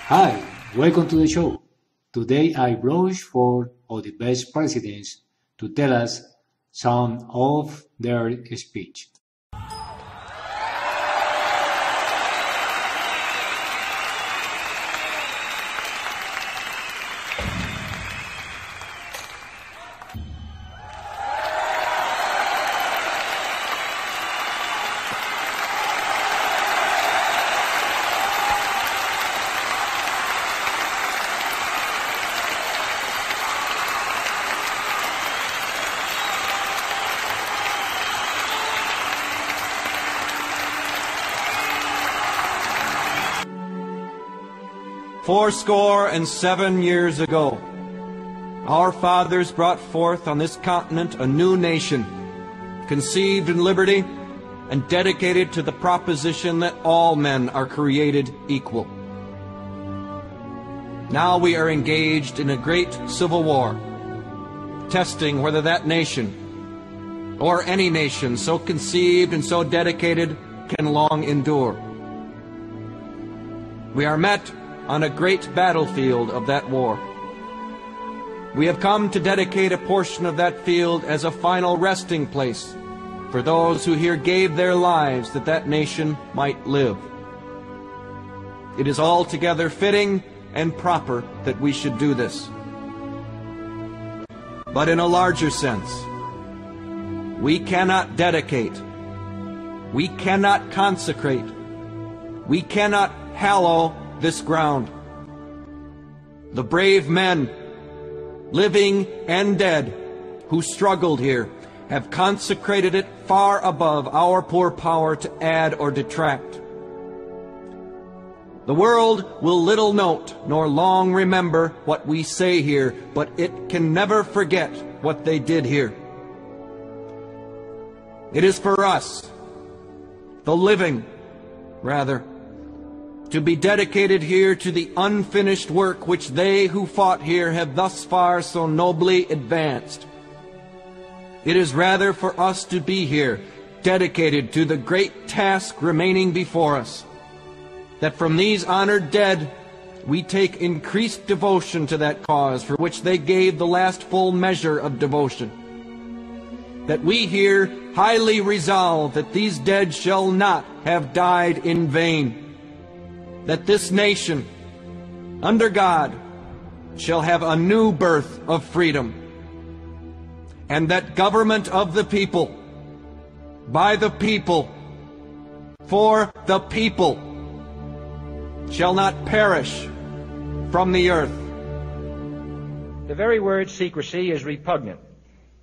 Hi, welcome to the show. Today I brought four of the best presidents to tell us some of their speech. Fourscore and 7 years ago, our fathers brought forth on this continent a new nation, conceived in liberty and dedicated to the proposition that all men are created equal. Now we are engaged in a great civil war, testing whether that nation, or any nation so conceived and so dedicated, can long endure. We are met on a great battlefield of that war. We have come to dedicate a portion of that field as a final resting place for those who here gave their lives that that nation might live. It is altogether fitting and proper that we should do this. But in a larger sense, we cannot dedicate, we cannot consecrate, we cannot hallow this ground. The brave men, living and dead, who struggled here, have consecrated it far above our poor power to add or detract. The world will little note nor long remember what we say here, but it can never forget what they did here. It is for us, the living, rather, to be dedicated here to the unfinished work which they who fought here have thus far so nobly advanced. It is rather for us to be here, dedicated to the great task remaining before us, that from these honored dead we take increased devotion to that cause for which they gave the last full measure of devotion. That we here highly resolve that these dead shall not have died in vain. That this nation, under God, shall have a new birth of freedom, and that government of the people, by the people, for the people, shall not perish from the earth. The very word secrecy is repugnant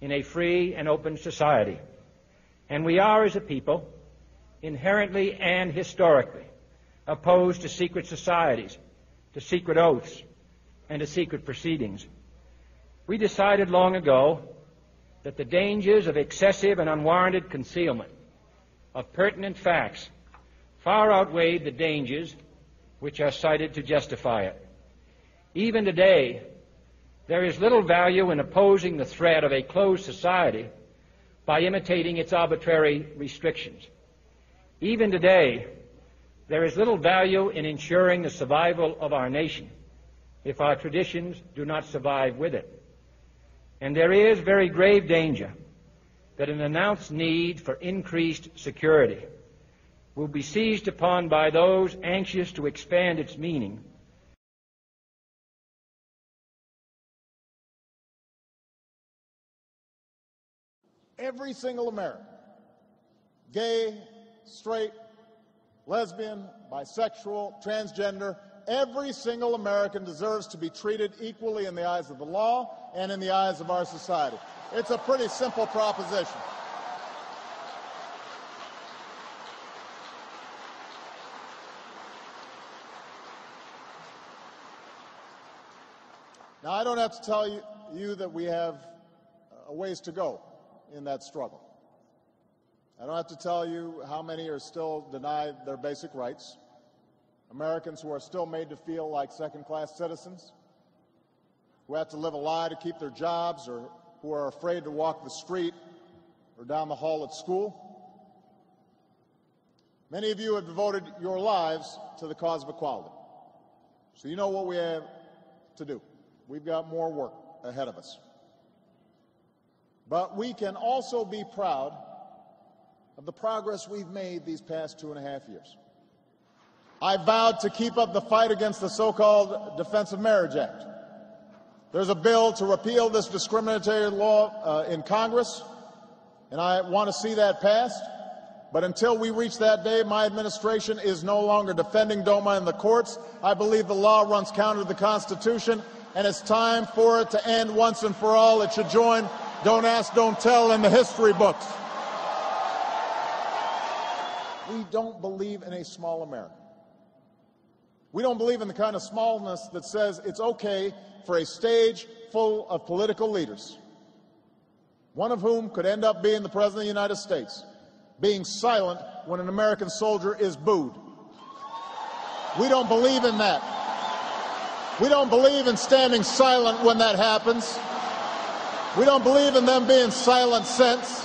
in a free and open society, and we are, as a people, inherently and historically opposed to secret societies, to secret oaths, and to secret proceedings. We decided long ago that the dangers of excessive and unwarranted concealment of pertinent facts far outweighed the dangers which are cited to justify it. Even today, there is little value in opposing the threat of a closed society by imitating its arbitrary restrictions. Even today, there is little value in ensuring the survival of our nation if our traditions do not survive with it. And there is very grave danger that an announced need for increased security will be seized upon by those anxious to expand its meaning. Every single American, gay, straight, lesbian, bisexual, transgender, every single American deserves to be treated equally in the eyes of the law and in the eyes of our society. It's a pretty simple proposition. Now, I don't have to tell you that we have a ways to go in that struggle. I don't have to tell you how many are still denied their basic rights, Americans who are still made to feel like second-class citizens, who have to live a lie to keep their jobs, or who are afraid to walk the street or down the hall at school. Many of you have devoted your lives to the cause of equality. So you know what we have to do. We've got more work ahead of us. But we can also be proud of the progress we've made these past 2.5 years. I vowed to keep up the fight against the so-called Defense of Marriage Act. There's a bill to repeal this discriminatory law in Congress, and I want to see that passed. But until we reach that day, my administration is no longer defending DOMA in the courts. I believe the law runs counter to the Constitution, and it's time for it to end once and for all. It should join Don't Ask, Don't Tell in the history books. We don't believe in a small America. We don't believe in the kind of smallness that says it's okay for a stage full of political leaders, one of whom could end up being the President of the United States, being silent when an American soldier is booed. We don't believe in that. We don't believe in standing silent when that happens. We don't believe in them being silent since.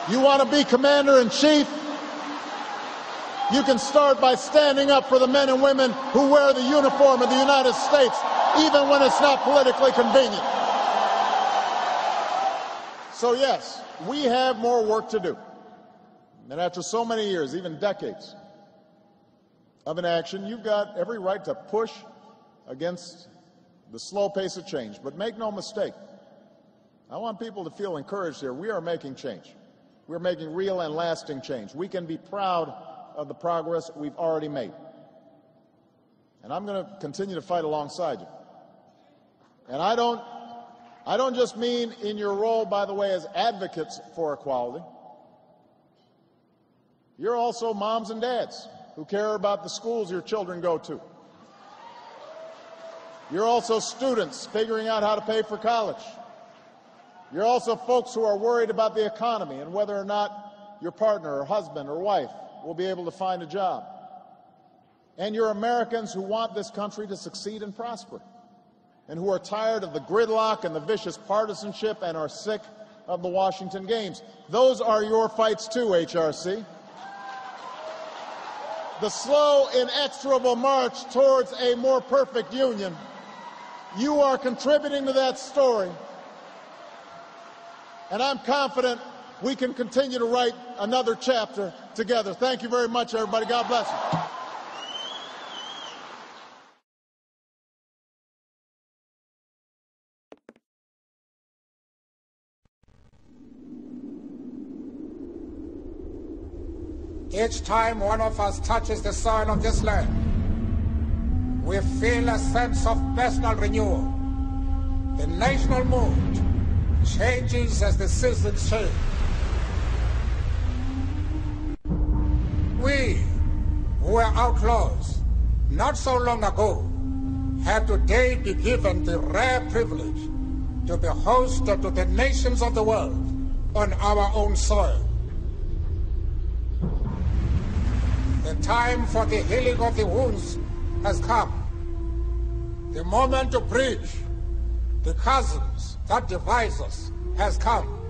You want to be commander-in-chief? You can start by standing up for the men and women who wear the uniform of the United States, even when it's not politically convenient. So yes, we have more work to do. And after so many years, even decades, of inaction, you've got every right to push against the slow pace of change. But make no mistake, I want people to feel encouraged here. We are making change. We're making real and lasting change. We can be proud of the progress we've already made. And I'm going to continue to fight alongside you. And I don't just mean in your role, by the way, as advocates for equality. You're also moms and dads who care about the schools your children go to. You're also students figuring out how to pay for college. You're also folks who are worried about the economy and whether or not your partner or husband or wife will be able to find a job. And you're Americans who want this country to succeed and prosper, and who are tired of the gridlock and the vicious partisanship and are sick of the Washington games. Those are your fights too, HRC. The slow, inexorable march towards a more perfect union. You are contributing to that story. And I'm confident we can continue to write another chapter together. Thank you very much, everybody. God bless you. Each time one of us touches the soil of this land, we feel a sense of personal renewal. The national mood changes as the seasons change. We, who were outlaws not so long ago, have today been given the rare privilege to be hosted to the nations of the world on our own soil. The time for the healing of the wounds has come. The moment to bridge the chasms that divide us has come.